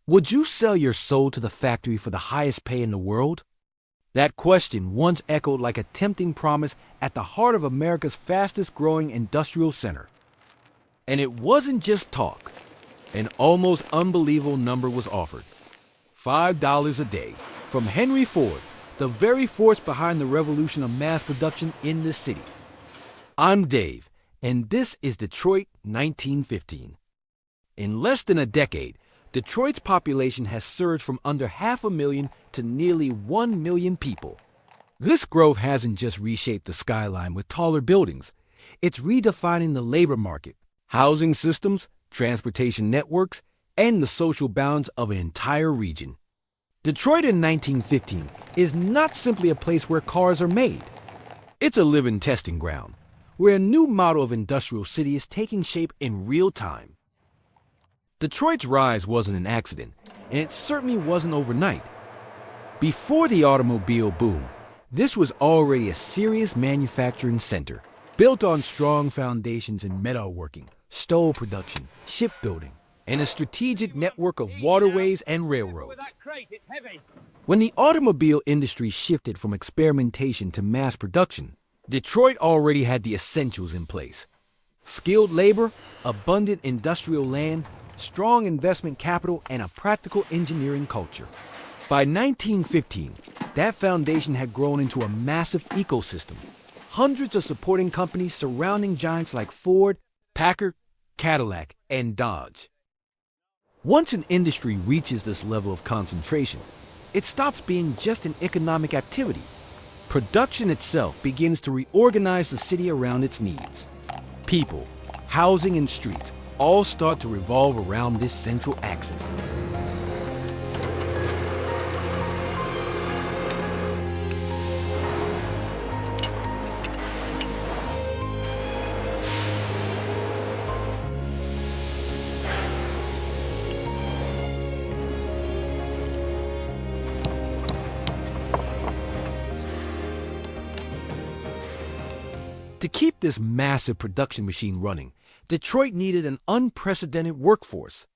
Would you sell your soul to the factory for the highest pay in the world? That question once echoed like a tempting promise at the heart of America's fastest-growing industrial center. And it wasn't just talk. An almost unbelievable number was offered. $5 a day from Henry Ford, the very force behind the revolution of mass production in this city. I'm Dave, and this is Detroit 1915. In less than a decade, Detroit's population has surged from under 500,000 to nearly 1 million people. This growth hasn't just reshaped the skyline with taller buildings. It's redefining the labor market, housing systems, transportation networks, and the social bounds of an entire region. Detroit in 1915 is not simply a place where cars are made. It's a living testing ground, where a new model of industrial city is taking shape in real time. Detroit's rise wasn't an accident, and it certainly wasn't overnight. Before the automobile boom, this was already a serious manufacturing center, built on strong foundations in metalworking, steel production, shipbuilding, and a strategic network of waterways and railroads. When the automobile industry shifted from experimentation to mass production, Detroit already had the essentials in place: skilled labor, abundant industrial land, strong investment capital, and a practical engineering culture. By 1915, that foundation had grown into a massive ecosystem. Hundreds of supporting companies surrounding giants like Ford, Packard, Cadillac, and Dodge. Once an industry reaches this level of concentration, it stops being just an economic activity. Production itself begins to reorganize the city around its needs. People, housing, and streets all start to revolve around this central axis. To keep this massive production machine running, Detroit needed an unprecedented workforce.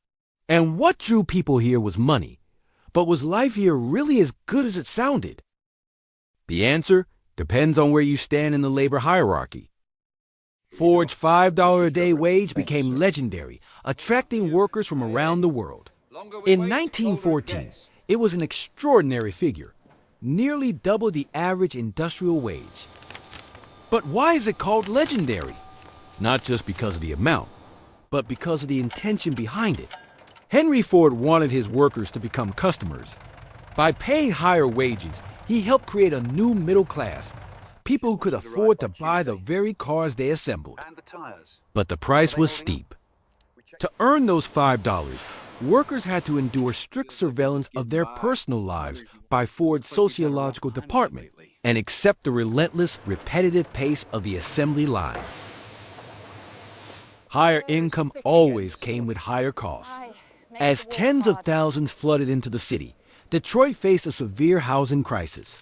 And what drew people here was money. But was life here really as good as it sounded? The answer depends on where you stand in the labor hierarchy. Ford's $5 a day wage became legendary, attracting workers from around the world. In 1914, it was an extraordinary figure, nearly double the average industrial wage. But why is it called legendary? Not just because of the amount, but because of the intention behind it. Henry Ford wanted his workers to become customers. By paying higher wages, he helped create a new middle class, people who could afford to buy the very cars they assembled. But the price was steep. To earn those $5, workers had to endure strict surveillance of their personal lives by Ford's sociological department and accept the relentless, repetitive pace of the assembly line. Higher income always came with higher costs. As tens of thousands flooded into the city, Detroit faced a severe housing crisis.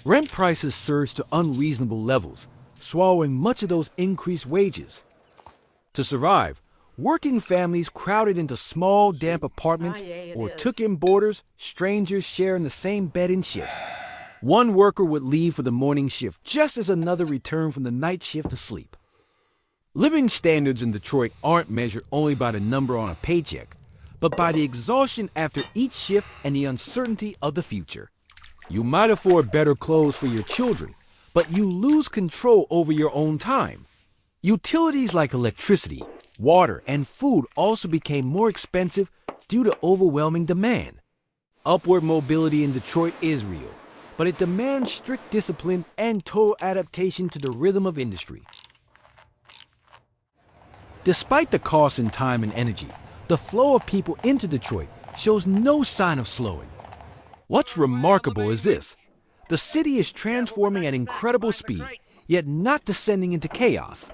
Rent prices surged to unreasonable levels, swallowing much of those increased wages. To survive, working families crowded into small, damp apartments or took in boarders, strangers sharing the same bed in shifts. One worker would leave for the morning shift just as another returned from the night shift to sleep. Living standards in Detroit aren't measured only by the number on a paycheck, but by the exhaustion after each shift and the uncertainty of the future. You might afford better clothes for your children, but you lose control over your own time. Utilities like electricity, water, and food also became more expensive due to overwhelming demand. Upward mobility in Detroit is real, but it demands strict discipline and total adaptation to the rhythm of industry. Despite the cost in time and energy, the flow of people into Detroit shows no sign of slowing. What's remarkable is this: the city is transforming at incredible speed, yet not descending into chaos.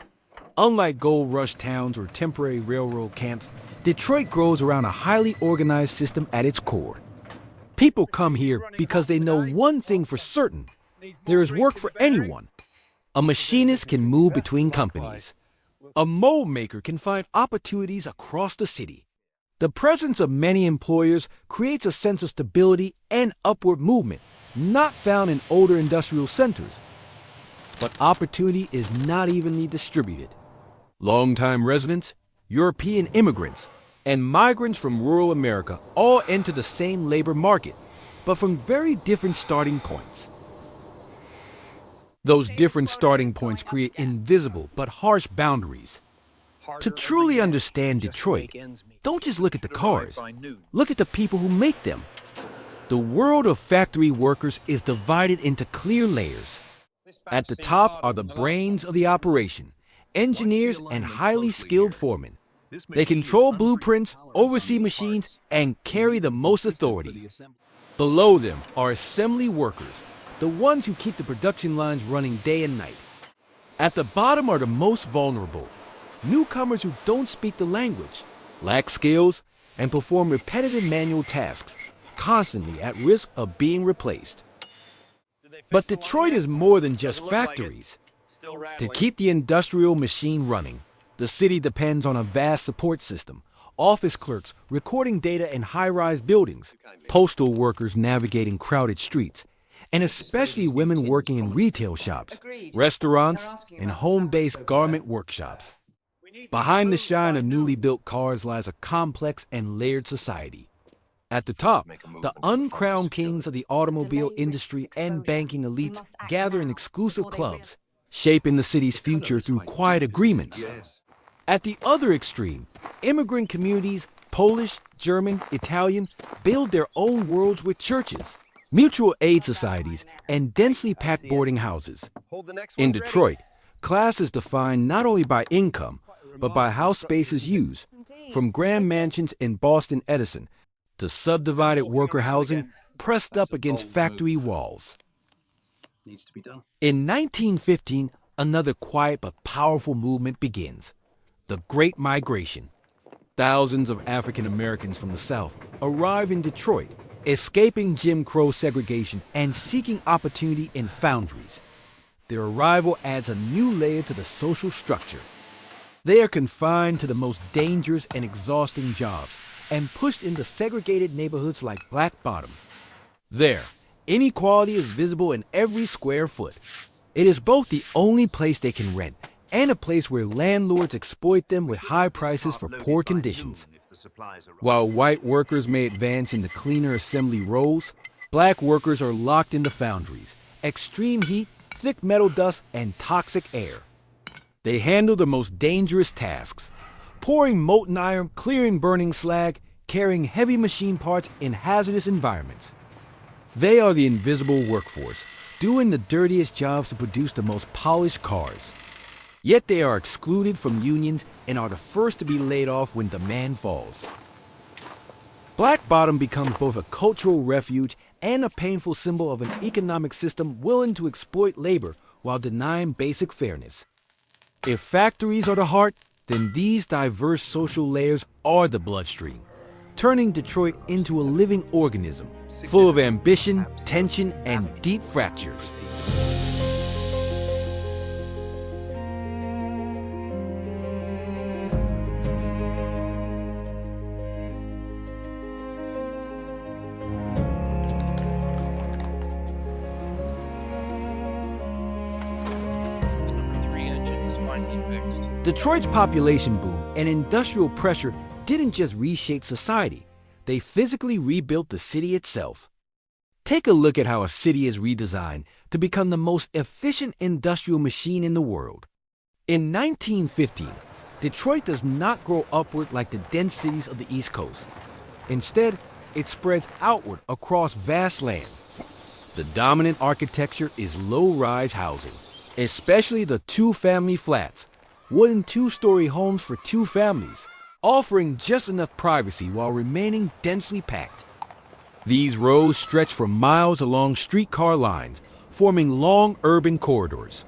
Unlike gold rush towns or temporary railroad camps, Detroit grows around a highly organized system at its core. People come here because they know one thing for certain: there is work for anyone. A machinist can move between companies. A mold maker can find opportunities across the city. The presence of many employers creates a sense of stability and upward movement, not found in older industrial centers. But opportunity is not evenly distributed. Longtime residents, European immigrants, and migrants from rural America all enter the same labor market, but from very different starting points. Those different starting points create invisible but harsh boundaries. To truly understand Detroit, don't just look at the cars. Look at the people who make them. The world of factory workers is divided into clear layers. At the top are the brains of the operation, engineers and highly skilled foremen. They control blueprints, oversee machines, and carry the most authority. Below them are assembly workers, the ones who keep the production lines running day and night. At the bottom are the most vulnerable, newcomers who don't speak the language, lack skills, and perform repetitive manual tasks, constantly at risk of being replaced. But Detroit is more than just factories. To keep the industrial machine running, the city depends on a vast support system, office clerks recording data in high-rise buildings, postal workers navigating crowded streets, and especially women working in retail shops, restaurants, and home-based garment workshops. Behind the shine of newly built cars lies a complex and layered society. At the top, the uncrowned kings of the automobile industry and banking elites gather in exclusive clubs, shaping the city's future through quiet agreements. At the other extreme, immigrant communities, Polish, German, Italian, build their own worlds with churches, mutual aid societies, and densely packed boarding houses. In Detroit, class is defined not only by income, but by how space is used, from grand mansions in Boston Edison to subdivided worker housing pressed up against factory walls. In 1915, another quiet but powerful movement begins, the Great Migration. Thousands of African Americans from the South arrive in Detroit, escaping Jim Crow segregation and seeking opportunity in foundries. Their arrival adds a new layer to the social structure. They are confined to the most dangerous and exhausting jobs and pushed into segregated neighborhoods like Black Bottom. There, inequality is visible in every square foot. It is both the only place they can rent and a place where landlords exploit them with high prices for poor conditions. While white workers may advance into cleaner assembly roles, black workers are locked into foundries, extreme heat, thick metal dust, and toxic air. They handle the most dangerous tasks, pouring molten iron, clearing burning slag, carrying heavy machine parts in hazardous environments. They are the invisible workforce, doing the dirtiest jobs to produce the most polished cars. Yet they are excluded from unions and are the first to be laid off when demand falls. Black Bottom becomes both a cultural refuge and a painful symbol of an economic system willing to exploit labor while denying basic fairness. If factories are the heart, then these diverse social layers are the bloodstream, turning Detroit into a living organism, full of ambition, tension, and deep fractures. Detroit's population boom and industrial pressure didn't just reshape society, they physically rebuilt the city itself. Take a look at how a city is redesigned to become the most efficient industrial machine in the world. In 1915, Detroit does not grow upward like the dense cities of the East Coast. Instead, it spreads outward across vast land. The dominant architecture is low-rise housing, especially the two-family flats, wooden two-story homes for two families, offering just enough privacy while remaining densely packed. These rows stretch for miles along streetcar lines, forming long urban corridors.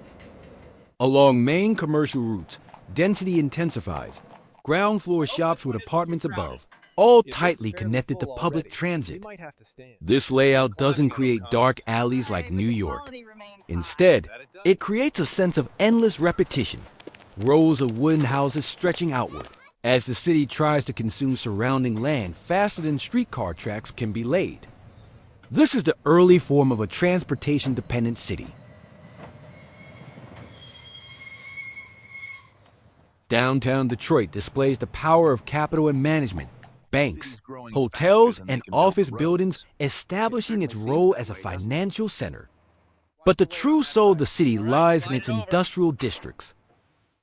Along main commercial routes, density intensifies, ground floor shops with apartments above, all tightly connected to public transit. This layout doesn't create dark alleys like New York. Instead, it creates a sense of endless repetition. Rows of wooden houses stretching outward, as the city tries to consume surrounding land faster than streetcar tracks can be laid. This is the early form of a transportation-dependent city. Downtown Detroit displays the power of capital and management, banks, hotels, and office buildings, establishing its role as a financial center. But the true soul of the city lies in its industrial districts.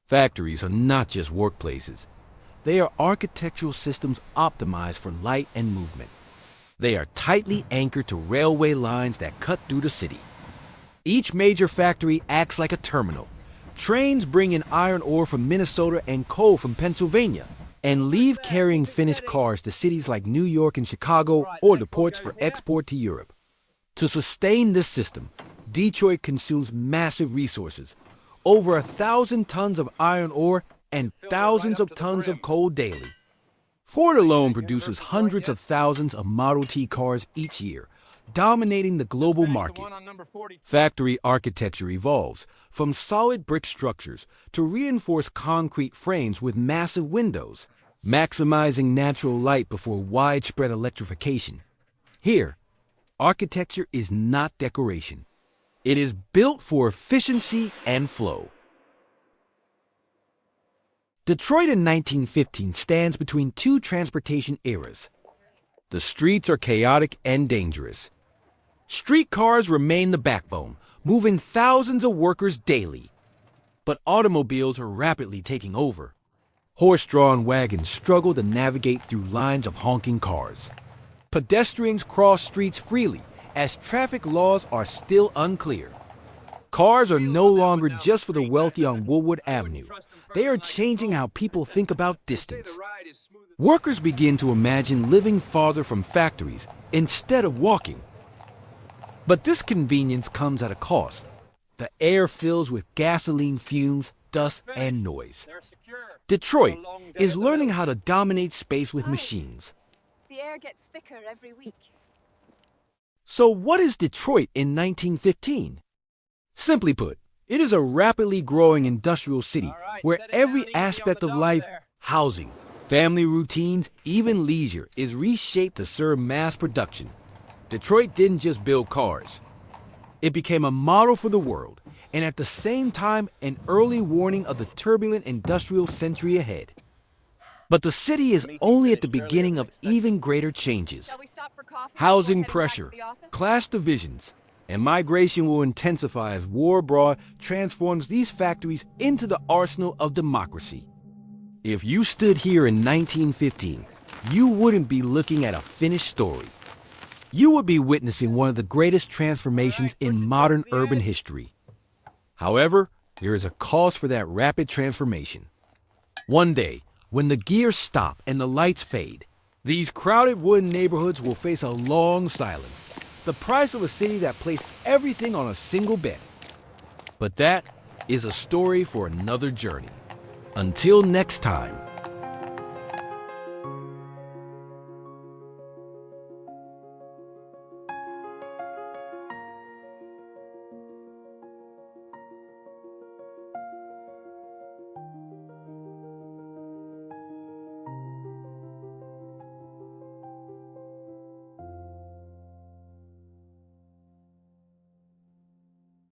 Factories are not just workplaces. They are architectural systems optimized for light and movement. They are tightly anchored to railway lines that cut through the city. Each major factory acts like a terminal. Trains bring in iron ore from Minnesota and coal from Pennsylvania, and leave carrying finished cars to cities like New York and Chicago or the ports for export to Europe. To sustain this system, Detroit consumes massive resources, over 1,000 tons of iron ore and thousands of tons of coal daily. Ford alone produces hundreds of thousands of Model T cars each year, dominating the global market. Factory architecture evolves from solid brick structures to reinforced concrete frames with massive windows, maximizing natural light before widespread electrification. Here, architecture is not decoration. It is built for efficiency and flow. Detroit in 1915 stands between two transportation eras. The streets are chaotic and dangerous. Streetcars remain the backbone, moving thousands of workers daily. But automobiles are rapidly taking over. Horse-drawn wagons struggle to navigate through lines of honking cars. Pedestrians cross streets freely, as traffic laws are still unclear. Cars are no longer just for the wealthy on Woodward Avenue. They are changing how people think about distance. Workers begin to imagine living farther from factories instead of walking. But this convenience comes at a cost. The air fills with gasoline fumes, dust, and noise. Detroit is learning how to dominate space with machines. The air gets thicker every week. So what is Detroit in 1915? Simply put, it is a rapidly growing industrial city where every aspect of life, housing, family routines, even leisure, is reshaped to serve mass production. Detroit didn't just build cars. It became a model for the world, and at the same time, an early warning of the turbulent industrial century ahead. But the city is only at the beginning of even greater changes. Housing pressure, class divisions, and migration will intensify as war abroad transforms these factories into the arsenal of democracy. If you stood here in 1915, you wouldn't be looking at a finished story. You would be witnessing one of the greatest transformations in modern urban history. However, there is a cost for that rapid transformation. One day, when the gears stop and the lights fade, these crowded wooden neighborhoods will face a long silence, the price of a city that placed everything on a single bet. But that is a story for another journey. Until next time.